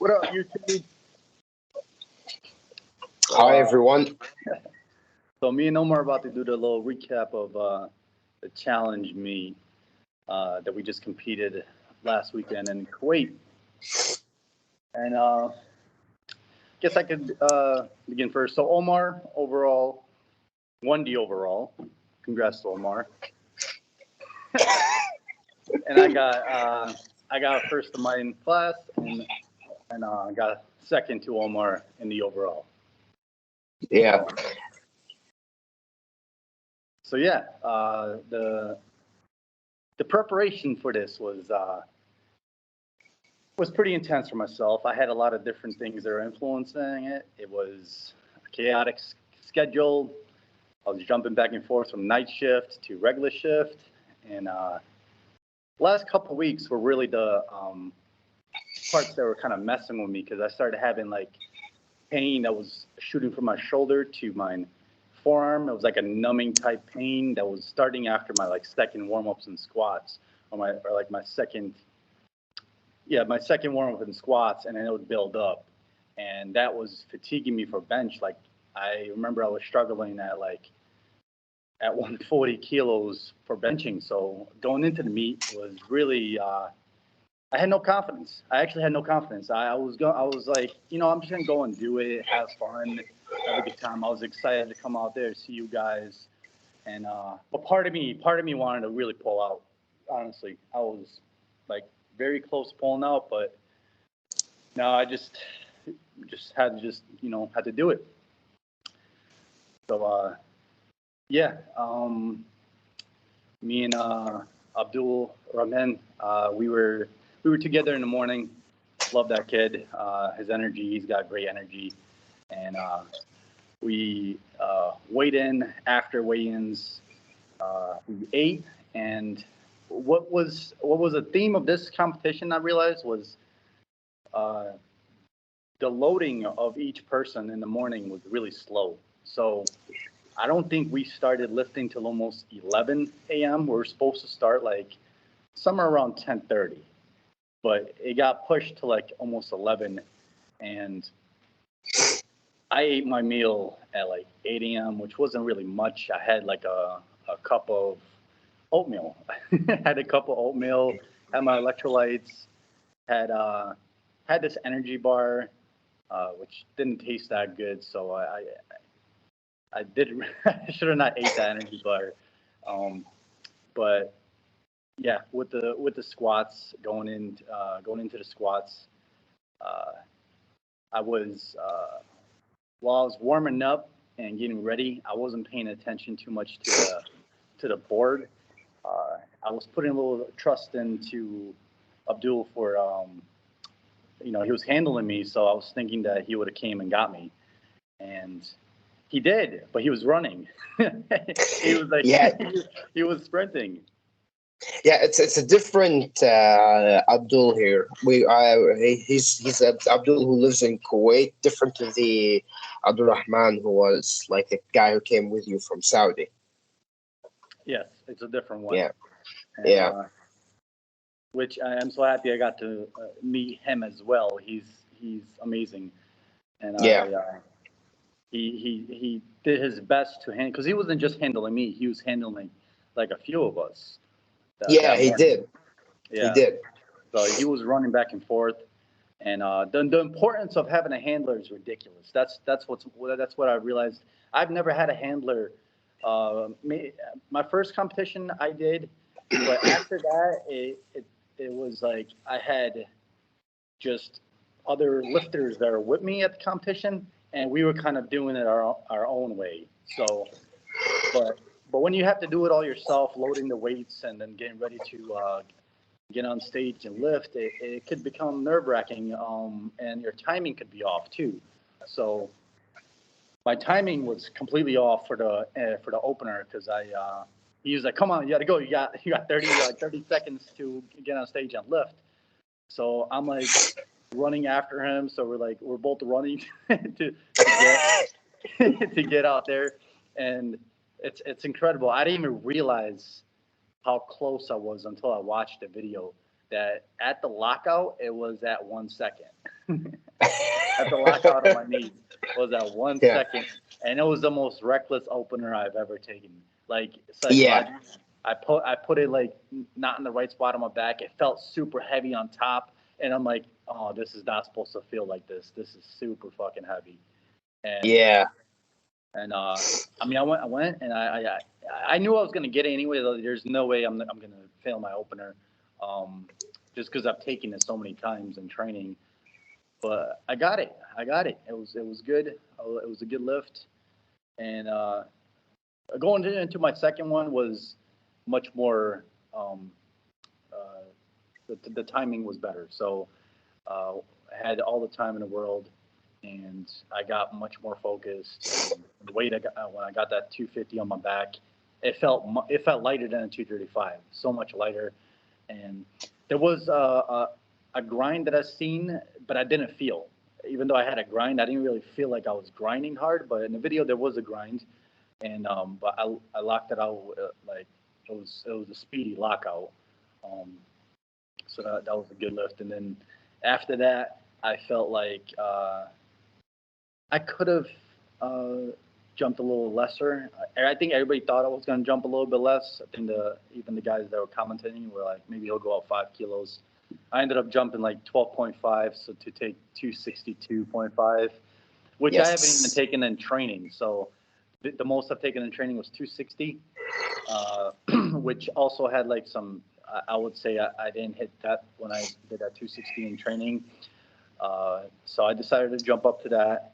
What up, YouTube? Hi, everyone. So me and Omar are about to do the little recap of the challenge meet that we just competed last weekend in Kuwait. And guess I could begin first. So Omar, overall, won the overall. Congrats to Omar. And I got first in my class, and got second to Omar in the overall. Yeah. So yeah, the preparation for this was pretty intense for myself. I had a lot of different things that were influencing it. It was a chaotic schedule. I was jumping back and forth from night shift to regular shift, and last couple of weeks were really the parts that were kind of messing with me because I started having like pain that was shooting from my shoulder to my forearm. It was like a numbing type pain that was starting after my like second warm ups and squats, or my second warm up and squats, and then it would build up, and that was fatiguing me for bench. Like I remember I was struggling at 140 kilos for benching. So going into the meet was really, I had no confidence. I actually had no confidence. I was like, I'm just gonna go and do it, have fun, have a good time. I was excited to come out there, see you guys, and but part of me wanted to really pull out. Honestly, I was like very close to pulling out, but no, I just had to do it. So yeah, me and Abdul Rahman, we were together in the morning. Love that kid. His energy, he's got great energy, and we weighed in. After weigh-ins, we ate, and what was the theme of this competition? I realized was the loading of each person in the morning was really slow. So I don't think we started lifting till almost 11 a.m. We were supposed to start like somewhere around 10:30, but it got pushed to like almost 11, and I ate my meal at like 8 a.m., which wasn't really much. I had like a cup of oatmeal. Had a cup of oatmeal, had my electrolytes, had this energy bar, which didn't taste that good. So I did. I should have not ate that energy bar. But yeah, with the squats going into the squats, I was while I was warming up and getting ready, I wasn't paying attention too much to the board. I was putting a little trust into Abdul for he was handling me, so I was thinking that he would have came and got me, and he did, but he was running. He was like, Yeah. he was sprinting. Yeah, it's a different Abdul here. He's Abdul who lives in Kuwait, different to the Abdul Rahman who was like the guy who came with you from Saudi. Yes, it's a different one. Yeah, And, yeah. Which I am so happy I got to meet him as well. He's amazing, and Yeah. he did his best to handle, because he wasn't just handling me; he was handling like a few of us. Yeah, That he morning. did. Yeah. He did. So he was running back and forth, and the importance of having a handler is ridiculous. That's what I realized. I've never had a handler. My first competition I did, but after that it was like I had just other lifters that were with me at the competition, and we were kind of doing it our own way. So, but when you have to do it all yourself, loading the weights and then getting ready to get on stage and lift, it could become nerve-wracking, and your timing could be off too. So my timing was completely off for the opener, because he was like, "Come on, you got to go. You got 30 seconds to get on stage and lift." So I'm like running after him. So we're both running to get out there, and it's incredible. I didn't even realize how close I was until I watched the video, that at the lockout, it was at 1 second. At the lockout on my knee was that one Yeah. second, and it was the most reckless opener I've ever taken. Like Yeah. psychologically, I put it like not in the right spot on my back. It felt super heavy on top, and I'm like, oh, this is not supposed to feel like this. This is super fucking heavy. And Yeah. and I mean, I went, and I knew I was gonna get it anyway. Though there's no way I'm gonna fail my opener, just because I've taken it so many times in training. But I got it. I got it. It was good. It was a good lift. And going into my second one was much more. Um, uh, the timing was better. So I had all the time in the world, and I got much more focused. And the weight I got when I got that 250 on my back, it felt lighter than a 235. So much lighter. And there was a grind that I seen, but I didn't feel. Even though I had a grind, I didn't really feel like I was grinding hard. But in the video, there was a grind, and but I locked it out like it was a speedy lockout. Um, so that was a good lift. And then after that, I felt like I could have uh, jumped a little lesser. I think everybody thought I was going to jump a little bit less. I think even the guys that were commentating were like, maybe he'll go up 5 kilos. I ended up jumping like 12.5, so to take 262.5, which I haven't even Yes. taken in training. So the most I've taken in training was 260, uh, which also had like some. I would say I didn't hit that when I did that 260 in training. So I decided to jump up to that.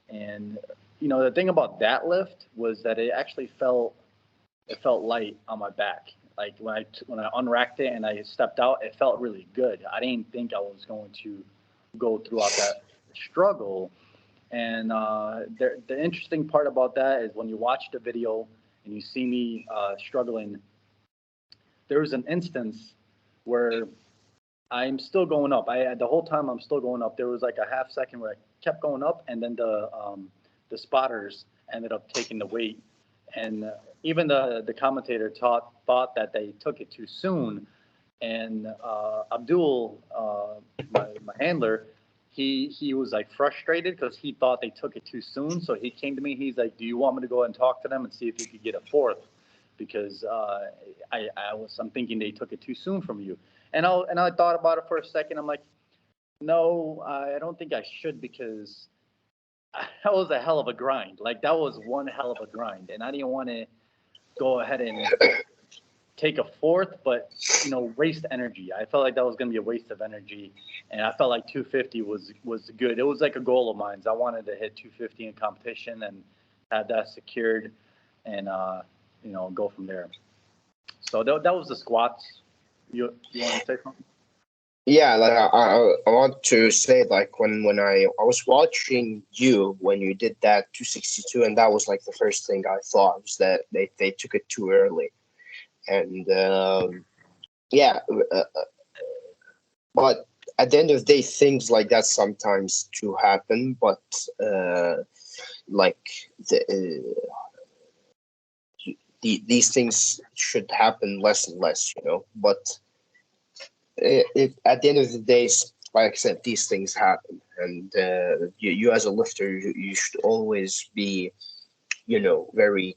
And the thing about that lift was that it felt light on my back. Like when I unracked it and I stepped out, it felt really good. I didn't think I was going to go throughout that struggle. And the interesting part about that is when you watch the video and you see me struggling, there was an instance where I'm still going up. The whole time I'm still going up. There was like a half second where I kept going up, and then the spotters ended up taking the weight, and even the commentator thought that they took it too soon, and Abdul, my handler, he was like frustrated because he thought they took it too soon. So he came to me. He's like, "Do you want me to go and talk to them and see if you could get a fourth?" Because I'm thinking they took it too soon from you. And I thought about it for a second. I'm like, no, I don't think I should because that was a hell of a grind. Like that was one hell of a grind, and I didn't want to go ahead and take a fourth, but waste energy. I felt like that was going to be a waste of energy, and I felt like 250 was good. It was like a goal of mine. I wanted to hit 250 in competition and have that secured, and go from there. So that was the squats. You want to say something? Yeah, like I want to say like when I was watching you when you did that 262, and that was like the first thing I thought was that they took it too early. And yeah, but at the end of the day, things like that sometimes do happen. But like these things should happen less and less, But at the end of the day, like I said, these things happen, and you as a lifter, you should always be, very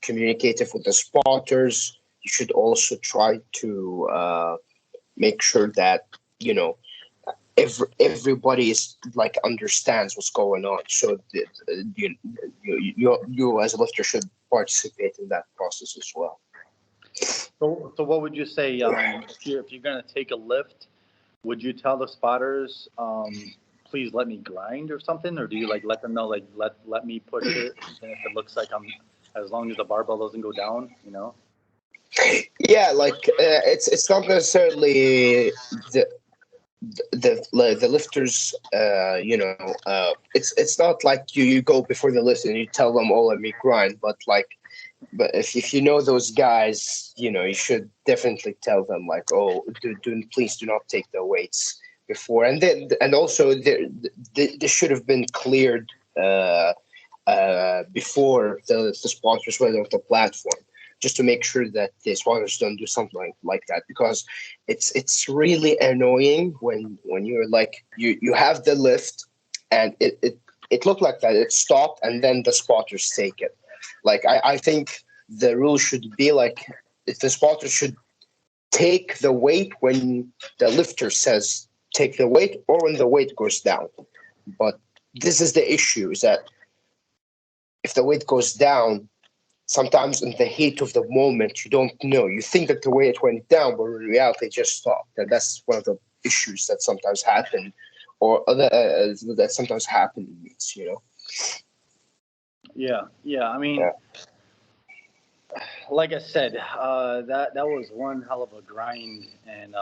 communicative with the spotters. You should also try to make sure that you know everybody is like understands what's going on. So you as a lifter should participate in that process as well. So what would you say if you're gonna take a lift? Would you tell the spotters, please let me grind or something, or do you like let them know like let me push it, and if it looks like I'm as long as the barbell doesn't go down? Yeah, like it's not necessarily the lifters. It's not like you go before the lift and you tell them, oh, let me grind, but if you know those guys, you should definitely tell them like, oh, please do not take the weights before, and also this should have been cleared before the spotters went off the platform. just to make sure that the spotters don't do something like that, because it's really annoying when you're like you have the lift and it looked like that it stopped and then the spotters take it. Like I think the rule should be like if the spotter should take the weight when the lifter says take the weight or when the weight goes down. But this is the issue, is that if the weight goes down, sometimes in the heat of the moment, you don't know. You think that the weight went down, but in reality, it just stopped. And that's one of the issues that sometimes happen, or other that sometimes happen in meets, you know? Yeah. I mean, Yeah. like I said, that was one hell of a grind, and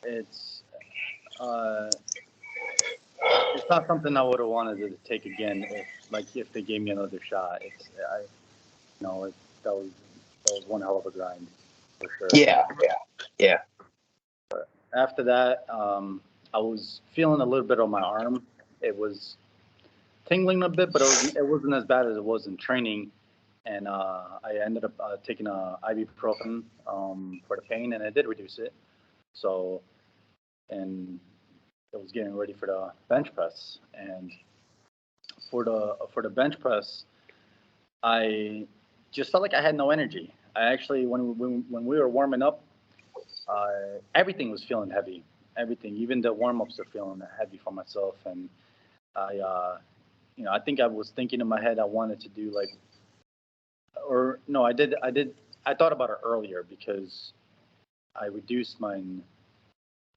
it's uh, it's not something I would have wanted to take again if they gave me another shot. You know, that was one hell of a grind for sure. Yeah. After that, I was feeling a little bit on my arm. It was tingling a bit, but it wasn't as bad as it was in training. And I ended up taking a ibuprofen for the pain, and it did reduce it. So, and I was getting ready for the bench press, and for the bench press, I just felt like I had no energy. I actually, when we were warming up, everything was feeling heavy. Everything, even the warm ups are feeling heavy for myself. And I, I think I was thinking in my head I wanted to do like, or no, I thought about it earlier because I reduced mine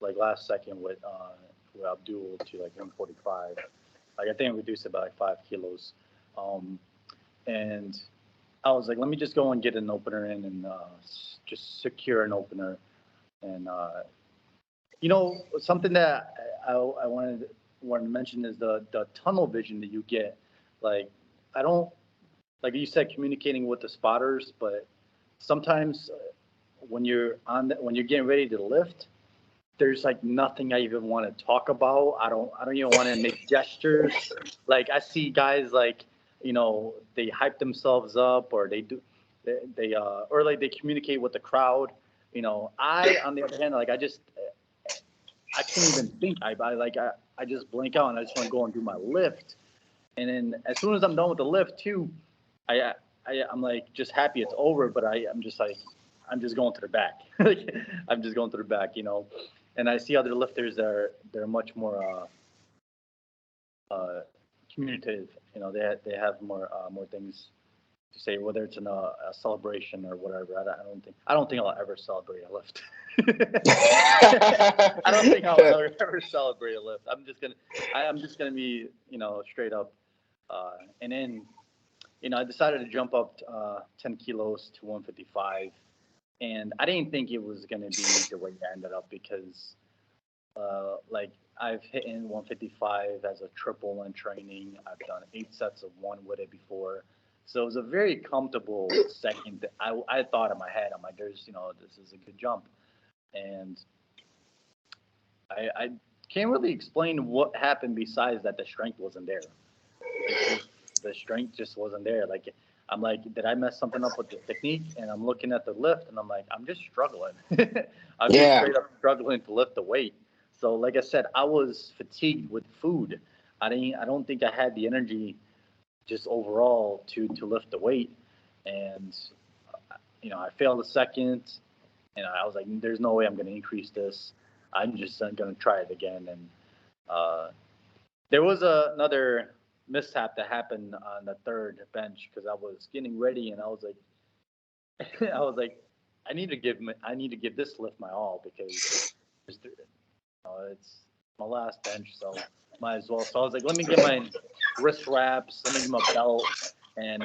like last second with Abdul to like 145. Like I think I reduced it by like 5 kilos. Um, and I was like, let me just go and get an opener in and just secure an opener. And something that I wanted to mention is the tunnel vision that you get. Like I don't like you said, communicating with the spotters, but sometimes when you're getting ready to lift, there's like nothing I even want to talk about. I don't even want to make gestures. Like I see guys like, they hype themselves up or or like they communicate with the crowd. I on the other hand, like I can't even think. I just blink out and I just want to go and do my lift. And then as soon as I'm done with the lift too, I, I'm like just happy it's over, but I'm just like I'm just going to the back. Like I'm just going to the back. And I see other lifters that they're much more communicative. They have more things to say, whether it's in a celebration or whatever. I don't think I'll ever celebrate a lift. I don't think I'll ever celebrate a lift. I'm just gonna be straight up, and then I decided to jump up 10 kilos to 155, and I didn't think it was gonna be the way it ended up because like I've hit in 155 as a triple in training. I've done 8 sets of one with it before. So it was a very comfortable second. I thought in my head, I'm like, this is a good jump. And I can't really explain what happened besides that the strength wasn't there. The strength just wasn't there. Like, I'm like, did I mess something up with the technique? And I'm looking at the lift and I'm like, I'm just struggling. I'm just Yeah. straight up struggling to lift the weight. So like I said, I was fatigued with food. I don't think I had the energy just overall to lift the weight. And I failed a second and I was like, there's no way I'm going to increase this. I'm just going to try it again. And uh, there was another mishap that happened on the third bench because I was getting ready and I was like, I was like, I need to give this lift my all because it's my last bench, so might as well. So I was like, let me get my wrist wraps, let me get my belt, and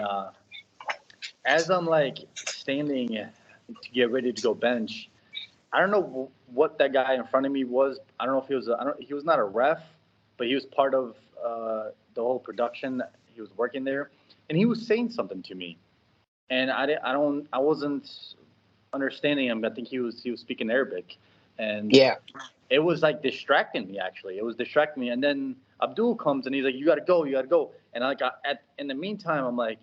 as I'm like standing to get ready to go bench, I don't know what that guy in front of me was. I don't know if he was. He was not a ref, but he was part of the whole production. He was working there, and he was saying something to me, and I wasn't understanding him. I think he was speaking Arabic, and Yeah. it was like distracting me. Actually, it was distracting me. And then Abdul comes and he's like, "You got to go, you got to go." And in the meantime, I'm like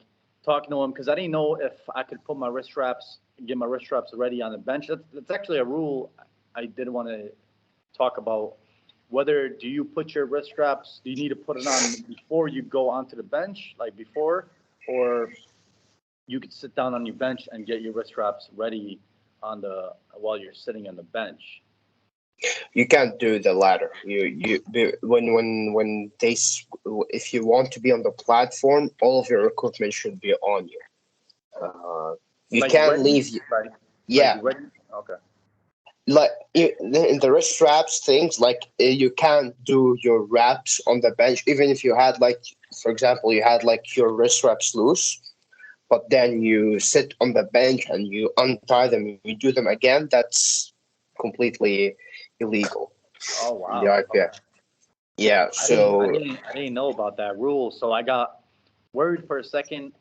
talking to him because I didn't know if I could put my wrist straps, get my wrist straps ready on the bench. That's actually a rule I did want to talk about. Whether do you put your wrist straps? Do you need to put it on before you go onto the bench, like before, or you could sit down on your bench and get your wrist straps ready on the while you're sitting on the bench. You can't do the latter. When if you want to be on the platform, all of your equipment should be on you. You Like can't ready, leave. like Yeah, ready. Okay. like in the wrist straps things, like you can't do your reps on the bench, even if you had like, for example, you had like your wrist straps loose, but then you sit on the bench and you untie them and you do them again. That's completely illegal. Oh Yeah, wow. yeah, Okay. yeah. So I didn't know about that rule, so I got worried for a second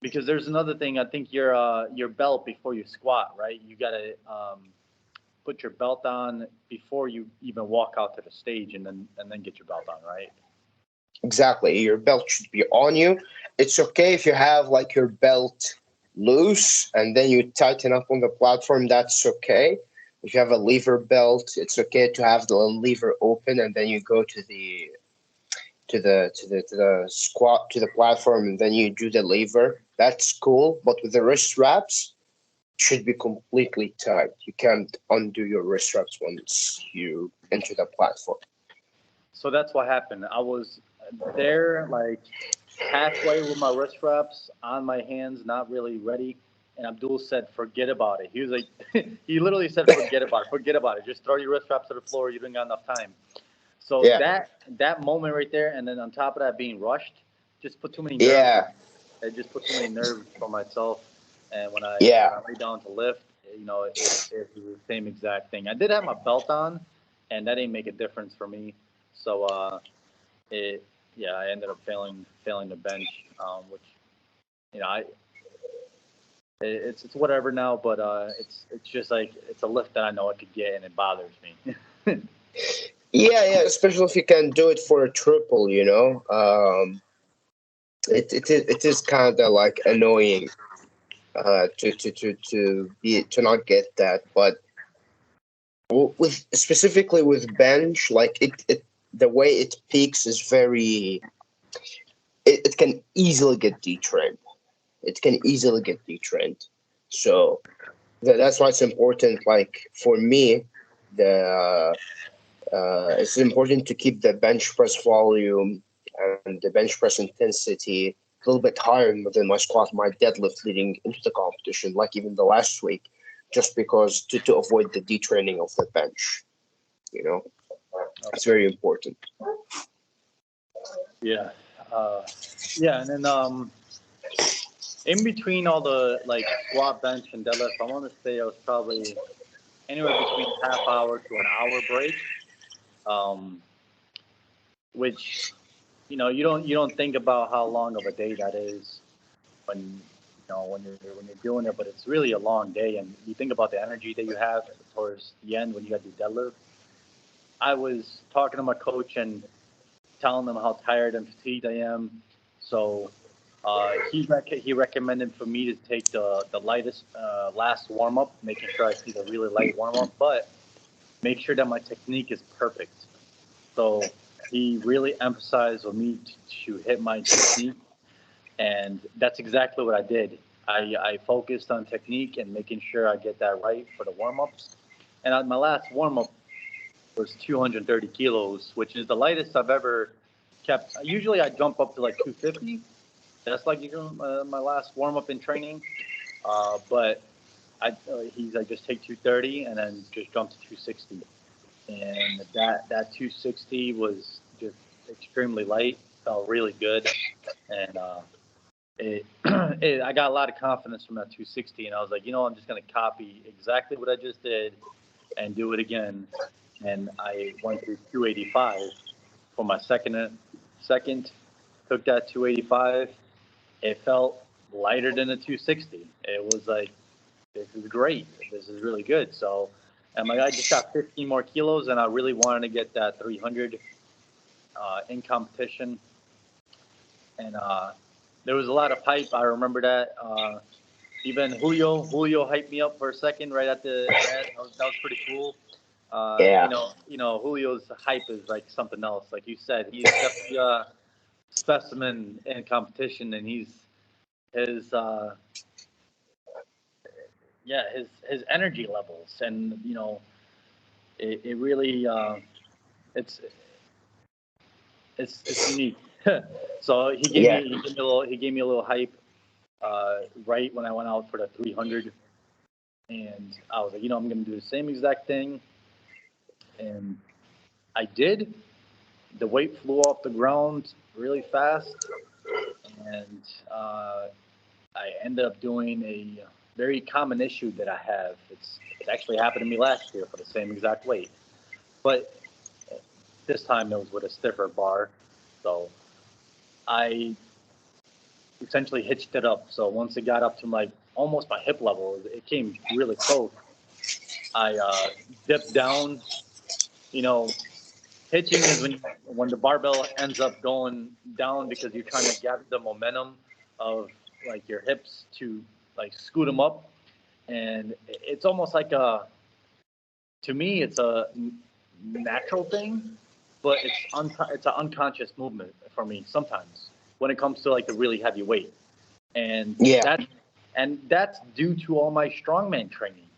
because there's another thing. I think your belt before you squat, right? You gotta put your belt on before you even walk out to the stage, and then get your belt on, right? exactly, your belt should be on you. It's okay if you have like your belt loose and then you tighten up on the platform. That's okay. If you have a lever belt, it's okay to have the lever open and then you go to the squat to the platform and then you do the lever. That's cool. But with the wrist straps, it should be completely tight. You can't undo your wrist straps once you enter the platform. So that's what happened. I was there like halfway with my wrist straps on my hands, not really ready. And Abdul said, "Forget about it." He was like, he literally said, "Forget about it. Forget about it. Just throw your wrist straps to the floor. You don't got enough time." So Yeah, that moment right there, and then on top of that being rushed, just put too many nerves. yeah, It just put too many nerves for myself. And yeah. when I lay down to lift, it was the same exact thing. I did have my belt on, and that didn't make a difference for me. So it yeah, I ended up failing the bench, which you know I it's whatever now, but it's just like it's a lift that I know I could get, and it bothers me. Yeah, yeah, especially if you can do it for a triple, you know. It is kind of like annoying to not get that, but with specifically with bench, like it the way it peaks is very it can easily get detrained. It can easily get detrained. So that's why it's important. Like for me, the it's important to keep the bench press volume and the bench press intensity a little bit higher than my squat, my deadlift leading into the competition, like even the last week, just because to avoid the detraining of the bench. You know, it's very important. Yeah, uh, yeah, and then in between all the like squat, bench, and deadlift, I want to say I was probably anywhere between half hour to an hour break, um, which you don't think about how long of a day that is when when you're doing it, but it's really a long day, and you think about the energy that you have towards the end when you got to do deadlift. I was talking to my coach and telling them how tired and fatigued I am. So he recommended for me to take the lightest last warm up, making sure I see the really light warm up, but make sure that my technique is perfect. So he really emphasized on me to hit my technique, and that's exactly what I did. I focused on technique and making sure I get that right for the warm ups. And my last warm up was 230 kilos, which is the lightest I've ever kept. Usually I jump up to like 250. That's like my last warm up in training. But he's like just take 230 and then just jump to 260. And that 260 was just extremely light. Felt really good, and I got a lot of confidence from that 260. And I was like, I'm just gonna copy exactly what I just did and do it again. And I went through 285 for my second, took that 285. It felt lighter than a 260. It was like, this is great. This is really good. So, and my guy just got 15 more kilos, and I really wanted to get that 300 in competition. And there was a lot of hype. I remember that. Even Julio hyped me up for a second right at the right. That was pretty cool. Yeah. Julio's hype is like something else. Like you said, he's definitely a specimen in competition, and his his energy levels, and it really it's it's unique. So Yeah. he gave me a little hype right when I went out for the 300, and I was like, I'm going to do the same exact thing, and I did. The weight flew off the ground really fast, and I ended up doing a very common issue that I have. It actually happened to me last year for the same exact weight, but this time it was with a stiffer bar. So I essentially hitched it up. So once it got up to like almost my hip level, it came really close. I dipped down. You know, hitching is when the barbell ends up going down because you're trying to gather the momentum of like your hips to like scoot them up, and it's almost like to me it's a natural thing, but it's an unconscious movement for me sometimes when it comes to like the really heavy weight, and Yeah. that's due to all my strongman training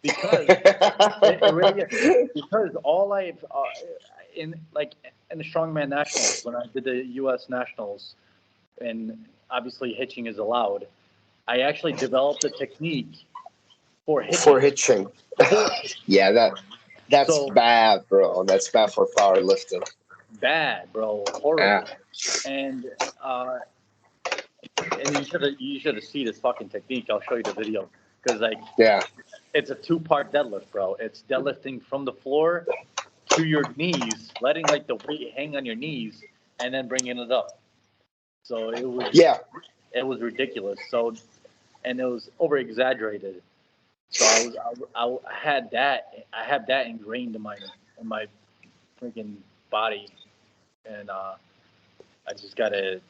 because it really is. Because all I've in like in the strongman nationals when I did the U.S. nationals, and obviously hitching is allowed. I actually developed a technique for For hitching. hitching. For Yeah, that's so bad, bro. That's bad for powerlifting. bad, bro, Yeah. horrible. And uh, and you should have seen this fucking technique. I'll show you the video because like Yeah. it's a two-part deadlift, bro. It's deadlifting from the floor to your knees, letting like the weight hang on your knees, and then bringing it up. So Yeah. it was ridiculous. So and it was over exaggerated. So I had that ingrained in my freaking body, and I just gotta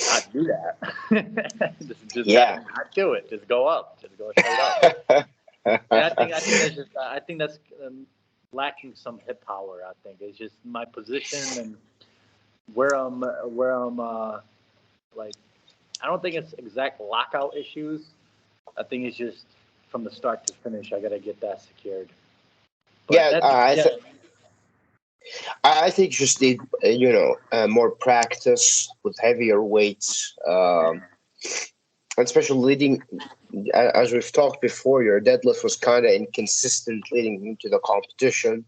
not do that. just gotta Yeah. not do it. Just go up. Just go straight up. And I think that's lacking some hip power. I think it's just my position and where I'm like I don't think it's exact lockout issues. I think it's just from the start to finish. I gotta get that secured. But Yeah. that's yeah, I think just need more practice with heavier weights, and especially leading. As we've talked before, your deadlift was kind of inconsistent leading into the competition.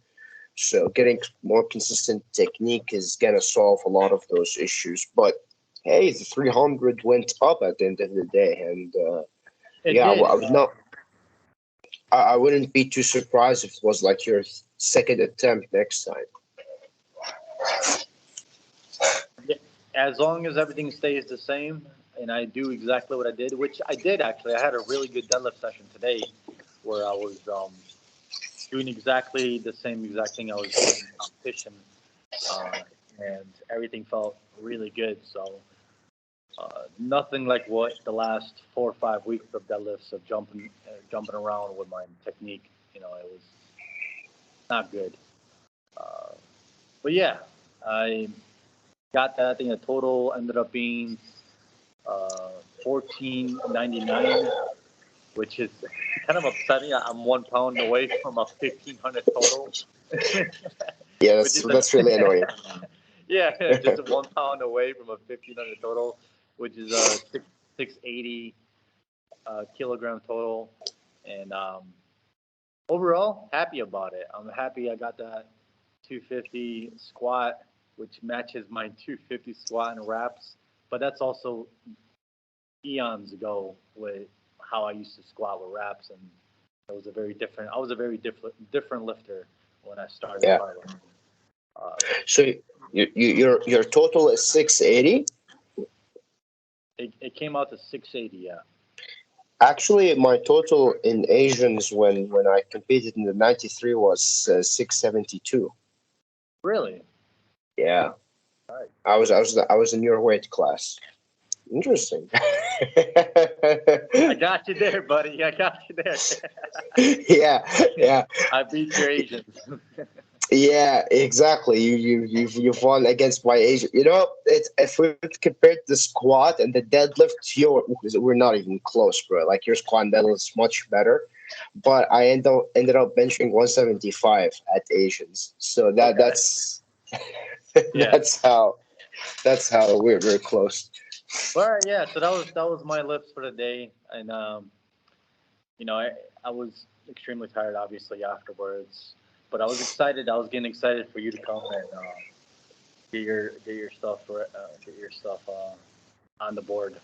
So getting more consistent technique is gonna solve a lot of those issues. But hey, the 300 went up at the end of the day, and it yeah, did. I would not. I wouldn't be too surprised if it was like your second attempt next time. As long as everything stays the same and I do exactly what I did, which I did actually. I had a really good deadlift session today where I was doing exactly the same exact thing I was doing in competition, uh, and everything felt really good. So nothing like what the last 4 or 5 weeks of deadlifts of jumping around with my technique. It was not good. Uh, but yeah, I got that. I think the total ended up being 1499, which is kind of upsetting. I'm 1 pound away from a 1500 total, Yeah, which is that's really annoying. yeah, just 1 pound away from a 1500 total, which is a 680 kilogram total, and overall happy about it. I'm happy I got that 250 squat, which matches my 250 squat and reps, but that's also eons ago with how I used to squat with reps, and it was a very different. I was a very different lifter when I started Yeah. powerlifting. Uh, So your total is 680. it came out to 680. Yeah. Actually, my total in Asians when I competed in the 93 was 672. Really? Yeah, All right. I was in your weight class. Interesting. I got you there, buddy. I got you there. Yeah, yeah. I beat your Asians. Yeah, exactly. You've won against my Asian. You know, it's if we compared the squat and the deadlift, we're not even close, bro. Like your squat and deadlift is much better, but I ended up benching 175 at Asians. So Okay. Yeah. that's how we're close. All right. Yeah. So that was my lips for the day, and I was extremely tired, obviously afterwards, but I was excited. I was getting excited for you to come and get your stuff on the board.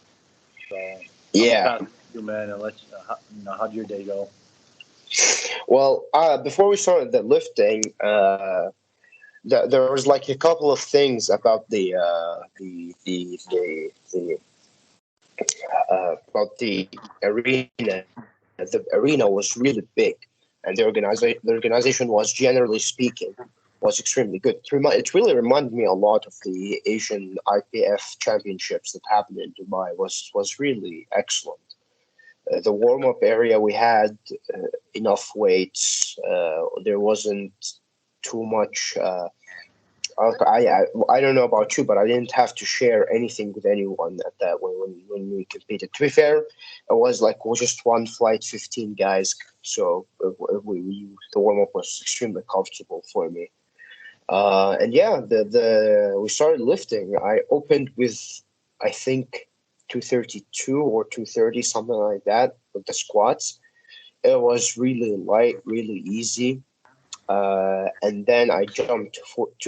So I'm gonna Yeah. pass it to you, man, and let how'd your day go? Well, before we started the lifting, there was like a couple of things about the arena. The arena was really big, and the organization was, generally speaking, was extremely good. It really reminded me a lot of the Asian IPF championships that happened in Dubai. Was really excellent. The warm up area we had enough weights. There wasn't too much. I don't know about you, but I didn't have to share anything with anyone at that when we competed. To be fair, it was like just one flight, 15 guys. So the warm up was extremely comfortable for me. And yeah, the we started lifting. I opened with, I think, 232 or 230, something like that, with the squats. It was really light, really easy. And then I jumped to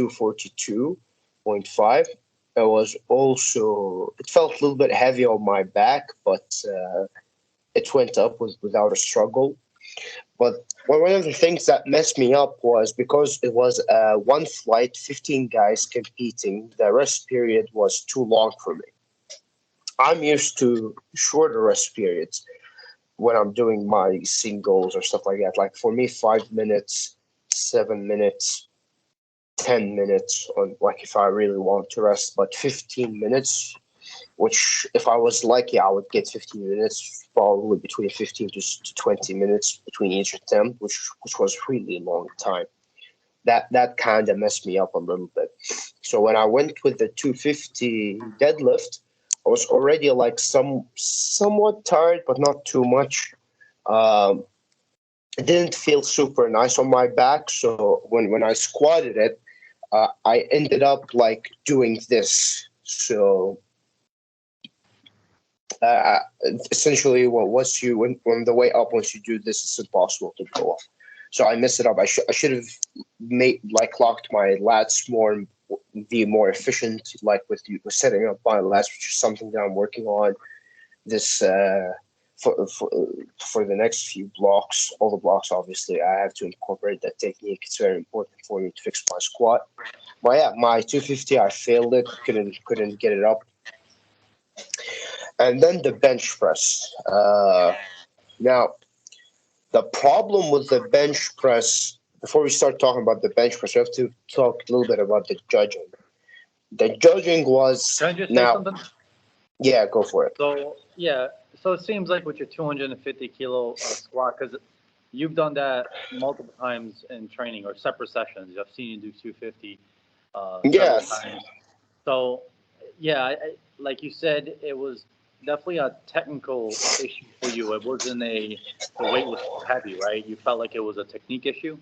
242.5. It felt a little bit heavy on my back, but it went up without a struggle. But one of the things that messed me up was because it was one flight, 15 guys competing, the rest period was too long for me. I'm used to shorter rest periods when I'm doing my singles or stuff like that. Like for me, 5 minutes, 7 minutes, 10 minutes on like if I really want to rest, but 15 minutes, which if I was lucky, I would get 15 minutes, probably between 15 to 20 minutes between each attempt, which was really a long time. That kind of messed me up a little bit. So when I went with the 250 deadlift, I was already like somewhat tired, but not too much. Um, it didn't feel super nice on my back. So when I squatted it, I ended up like doing this. So uh, essentially, when the way up, once you do this, it's impossible to go off. So I messed it up. I should have made like locked my lats more, be more efficient, like with setting up my lats, which is something that I'm working on this for, for for the next few blocks. All the blocks, obviously, I have to incorporate that technique. It's very important for me to fix my squat. But yeah, my 250, I failed it. Couldn't get it up. And then the bench press. Now, the problem with the bench press, before we start talking about the bench press, we have to talk a little bit about the judging. The judging was Can I just say now, something? yeah, go for it. So yeah, so it seems like with your 250 kilo squat, because you've done that multiple times in training or separate sessions. I've seen you do 250 several Yes, times. So yeah, like you said, it was definitely a technical issue for you. It wasn't the weight was too heavy, right? You felt like it was a technique issue.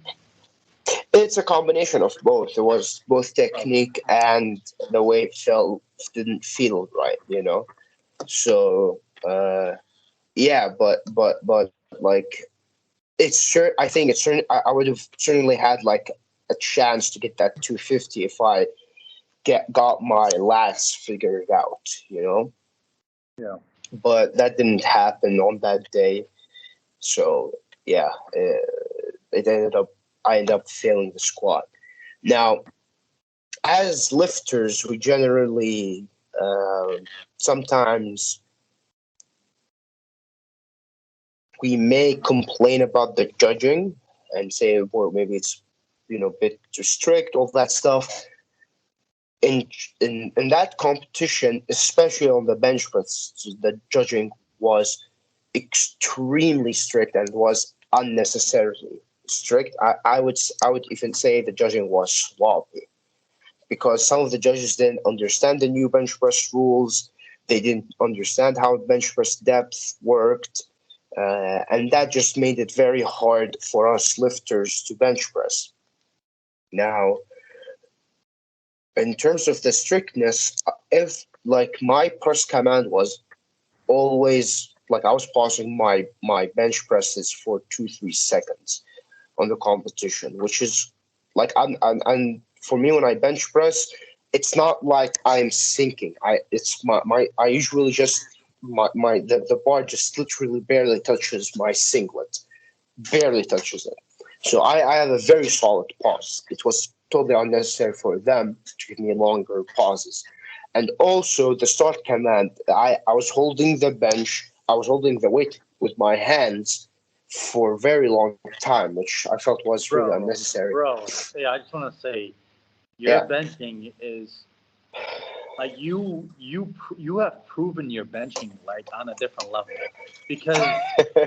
it's a combination of both. It was both Okay. technique and the way it felt didn't feel right, you know. So yeah, but like it's sure. I think it's certain. I would have certainly had like a chance to get that 250 if I got my last figured out, you know. Yeah. But that didn't happen on that day. So yeah, it ended up. I ended up failing the squat. Now, as lifters, we generally sometimes we may complain about the judging and say, well, maybe it's a bit too strict, all that stuff. in in that competition, especially on the bench press, the judging was extremely strict and was unnecessarily strict. I would even say the judging was sloppy because some of the judges didn't understand the new bench press rules. They didn't understand how bench press depth worked, and that just made it very hard for us lifters to bench press. Now, in terms of the strictness, if like my press command was always like I was pausing my bench presses for 2 3 seconds on the competition, which is like I'm for me when I bench press, it's not like I'm sinking. It's my I usually just the bar just literally barely touches my singlet, barely touches it. So I have a very solid pause. It was totally unnecessary for them to give me longer pauses. And also the start command, I was holding the bench, I was holding the weight with my hands for a very long time, which I felt was really Bro, unnecessary. bro. Yeah, I just want to say your Yeah. benching is like you have proven your benching like on a different level because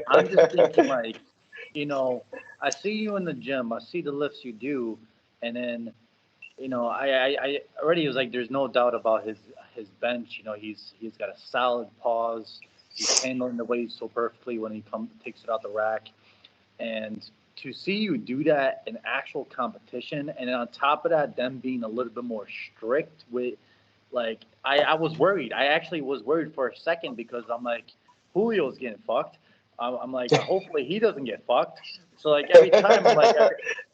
I'm just thinking like, I see you in the gym, I see the lifts you do, and then I already was like, there's no doubt about his bench. He's got a solid pause. He's handling the weight so perfectly when he takes it out the rack. And to see you do that in actual competition, and then on top of that, them being a little bit more strict with, like, I was worried. I actually was worried for a second because I'm like, Julio's getting fucked. I'm like, hopefully he doesn't get fucked. So like every time, I'm like,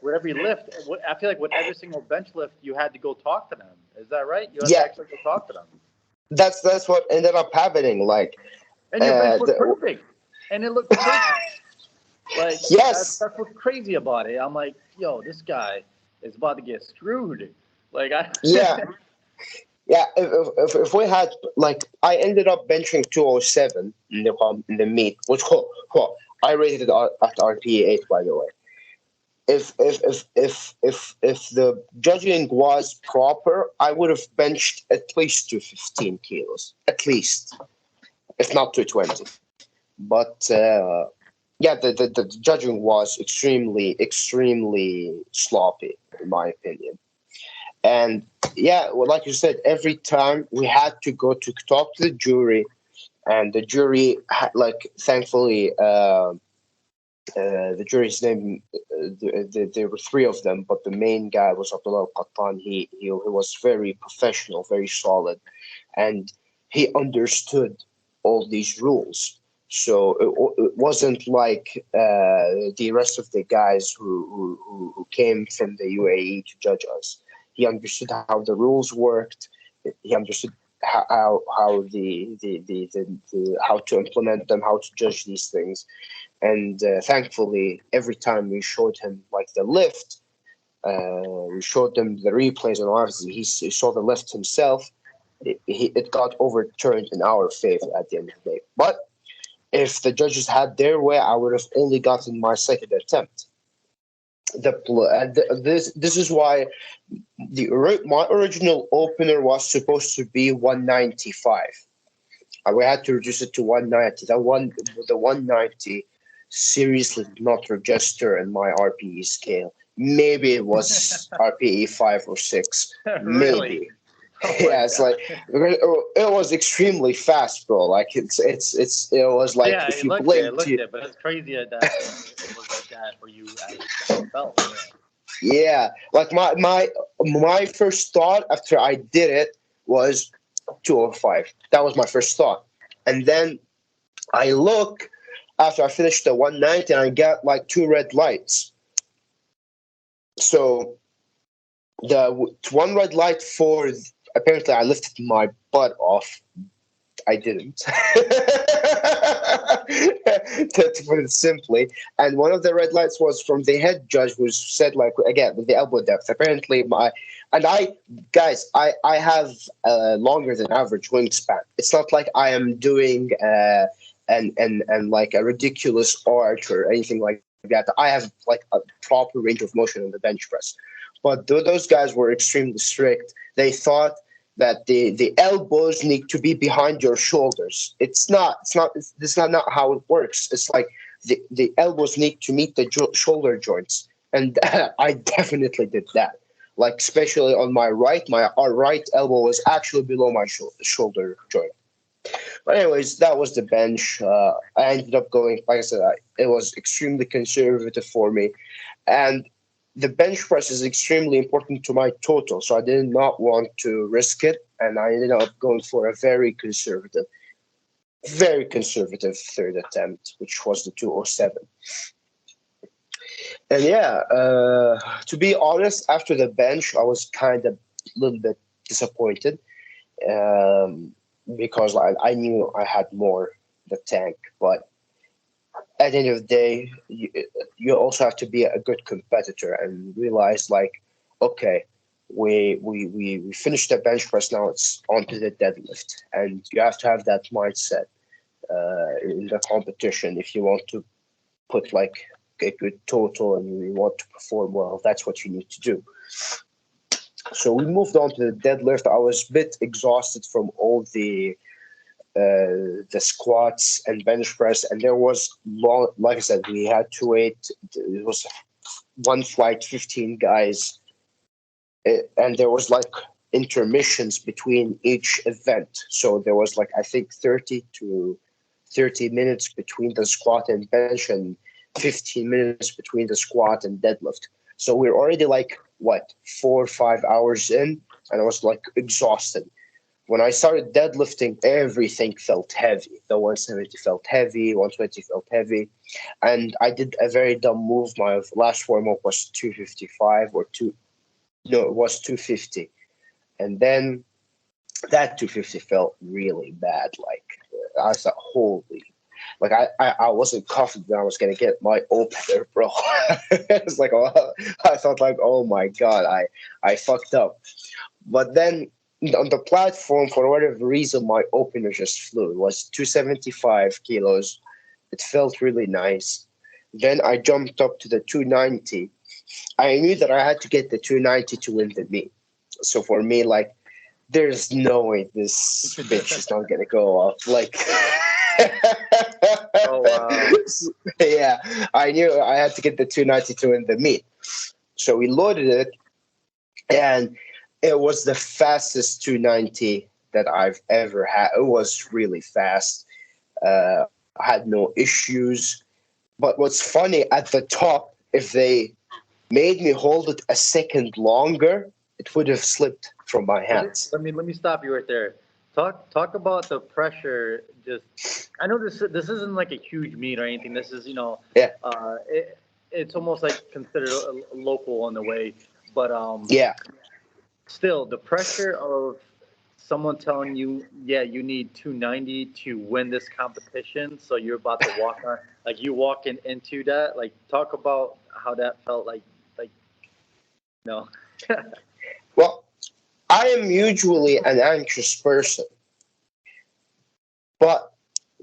with every lift, I feel like with every single bench lift, you had to go talk to them. Is that right? You had to Yeah, actually go talk to them. that's what ended up happening. Like, And your bench looked the, perfect, and it looked perfect. Like yes, that's what's crazy about it. I'm like, yo, this guy is about to get screwed. Like I, yeah, yeah. If we had like, I ended up benching 207 in the meet, which I rated it at RPE 8, by the way. If the judging was proper, I would have benched at least 215 kilos, at least, if not 220. But yeah, the judging was extremely sloppy, in my opinion. And yeah, well, like you said, every time we had to go to talk to the jury, and the jury, like, thankfully, the jury's name, there were three of them, but the main guy was Abdullah Al-Qattan. He was very professional, very solid, and he understood all these rules. So it wasn't like the rest of the guys who came from the UAE to judge us. He understood how the rules worked. He understood how how to implement them, how to judge these things. And thankfully, every time we showed him like the lift, we showed him the replays and all. He saw the lift himself. It got overturned in our favor at the end of the day. But if the judges had their way, I would have only gotten my second attempt. This is why my original opener was supposed to be 195. We had to reduce it to 190. The 190 seriously did not register in my RPE scale. Maybe it was RPE 5 or 6. really? Maybe. Oh Yeah, it's God. like it was extremely fast, bro. Like it was like Yeah, if it you looked it. It blinked, looked it. But it's crazy that it was like that for you as it felt. Yeah. yeah. Like my first thought after I did it was 205. That was my first thought, and then I look after I finished the 190 and I got like two red lights. So the one red light for apparently I lifted my butt off. I didn't. To put it simply. And one of the red lights was from the head judge who said, like, again, with the elbow depth. Apparently guys, I have a longer than average wingspan. It's not like I am doing and like a ridiculous arch or anything like that. I have like a proper range of motion on the bench press. But those guys were extremely strict. They thought that the elbows need to be behind your shoulders. It's not how it works. It's like the elbows need to meet the shoulder joints, and I definitely did that. Like especially on my right, my right elbow was actually below my shoulder joint. But anyways, that was the bench. I ended up going, like I said, it was extremely conservative for me, and the bench press is extremely important to my total, so I did not want to risk it, and I ended up going for a very conservative third attempt, which was the 207. And yeah, to be honest, after the bench, I was kind of a little bit disappointed, um, because I knew I had more the tank, but at the end of the day, you also have to be a good competitor and realize like, okay, we finished the bench press, now it's onto the deadlift, and you have to have that mindset in the competition if you want to put like a good total and you want to perform well. That's what you need to do. So we moved on to the deadlift. I was a bit exhausted from all the squats and bench press, and there was long, like I said, we had to wait. It was one flight, 15 guys, and there was like intermissions between each event. So there was like I think 30 minutes between the squat and bench, and 15 minutes between the squat and deadlift. So we're already like what 4 or 5 hours in, and I was like exhausted. When I started deadlifting, everything felt heavy. The 170 felt heavy, 120 felt heavy. And I did a very dumb move. My last warm up was 255 or two, no, it was 250. And then that 250 felt really bad. Like, I thought, holy, like I wasn't confident that I was going to get my opener, bro. It's like, oh, I thought like, oh my God, I fucked up. But then on the platform, for whatever reason, my opener just flew. It was 275 kilos. It felt really nice. Then I jumped up to the 290. I knew that I had to get the 290 to win the meet. So for me, like, there's no way this bitch is not gonna go up. Like, Oh wow. yeah, I knew I had to get the 290 to win the meet. So we loaded it, and it was the fastest 290 that I've ever had. It was really fast. I had no issues. But what's funny, at the top, if they made me hold it a second longer, it would have slipped from my hands. Let me stop you right there. Talk about the pressure. Just I know this isn't like a huge meet or anything. This is Yeah, it's almost like considered a local on the way, but yeah. still the pressure of someone telling you, yeah, you need 290 to win this competition, so you're about to walk on, like you walking into that, like talk about how that felt like no. Well, I am usually an anxious person, but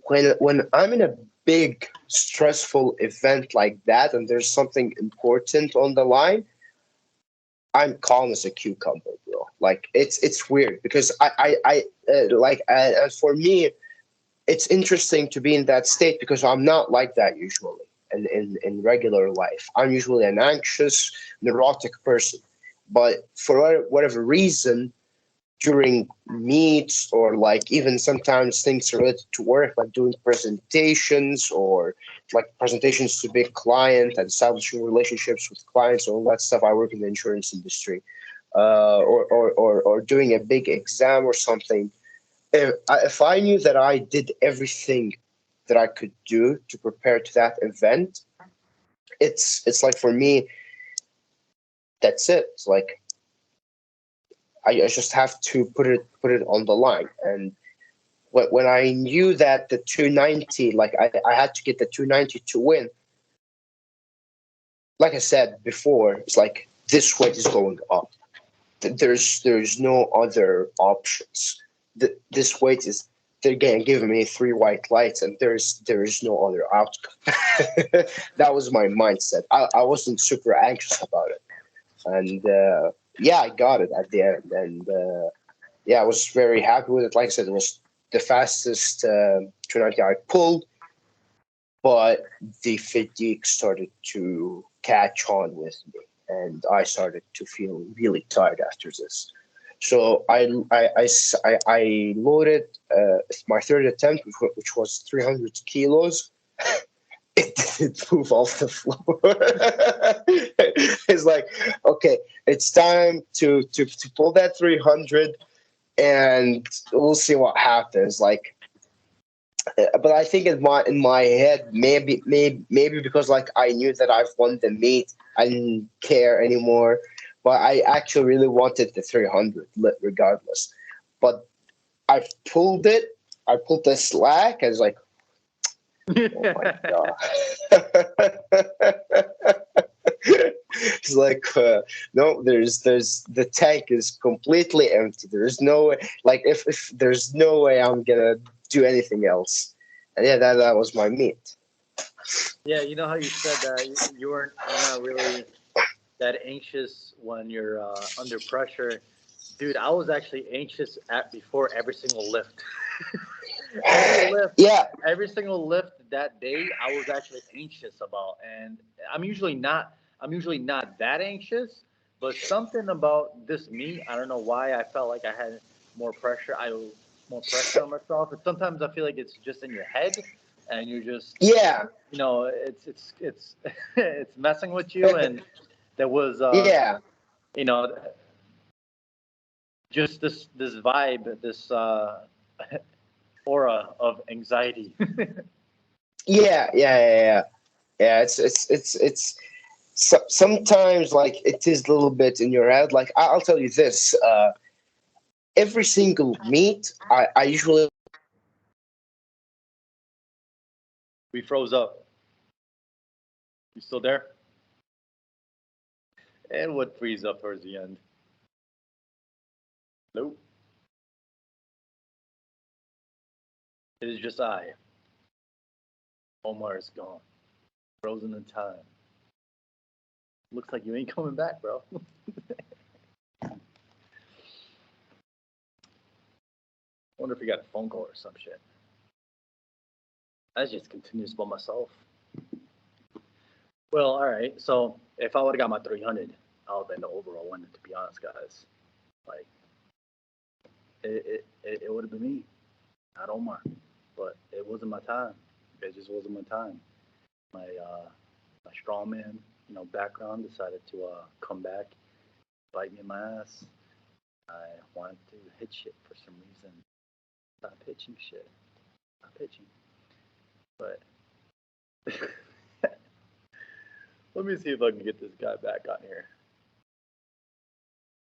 when I'm in a big stressful event like that and there's something important on the line, I'm calm as a cucumber, bro. Like it's weird because and for me, it's interesting to be in that state because I'm not like that usually in regular life. I'm usually an anxious, neurotic person. But for whatever reason, during meets or like even sometimes things related to work, like doing presentations or like presentations to big client and establishing relationships with clients, all that stuff. I work in the insurance industry, or doing a big exam or something. If I knew that I did everything that I could do to prepare to that event, it's like for me, that's it. It's like I just have to put it on the line. And when I knew that the 290, like I had to get the 290 to win, like I said before, it's like this weight is going up. There's no other options. This weight is they're gonna give me 3 white lights, and there is no other outcome. That was my mindset. I wasn't super anxious about it, and yeah, I got it at the end, and yeah, I was very happy with it. Like I said, it was the fastest 290 I pulled, but the fatigue started to catch on with me, and I started to feel really tired after this. So I loaded my third attempt, which was 300 kilos. It didn't move off the floor. It's like, okay, it's time to pull that 300, and we'll see what happens. Like, but I think in my head, maybe because like I knew that I've won the meet, I didn't care anymore. But I actually really wanted the 300 regardless. But I pulled it. I pulled the slack. I was like, oh my god. It's like, no, there's the tank is completely empty. There's no way, like if there's no way I'm gonna do anything else. And yeah, that was my meat. Yeah, you know how you said that you're not really that anxious when you're under pressure. Dude, I was actually anxious at before every single lift. every lift, Yeah, every single lift that day, I was actually anxious about, and I'm usually not. I'm usually not that anxious, but something about this meet, I don't know why I felt like I had more pressure. More pressure on myself, and sometimes I feel like it's just in your head, and you're just, yeah, it's it's messing with you, and there was yeah, you know just this vibe, this aura of anxiety. yeah. Yeah, sometimes like it is a little bit in your head. Like I'll tell you this: every single meet, I usually We froze up. You still there? And would freeze up towards the end. Nope. It is just I. Omar is gone. Frozen in time. Looks like you ain't coming back, bro. Wonder if you got a phone call or some shit. I just continues by myself. Well, all right. So if I would have got my 300, I would have been the overall winner. To be honest, guys, like it would have been me, not Omar. But it wasn't my time. It just wasn't my time. My strongman, background decided to come back, bite me in my ass. I wanted to hit shit for some reason. Stop pitching shit. Stop pitching. But let me see if I can get this guy back on here.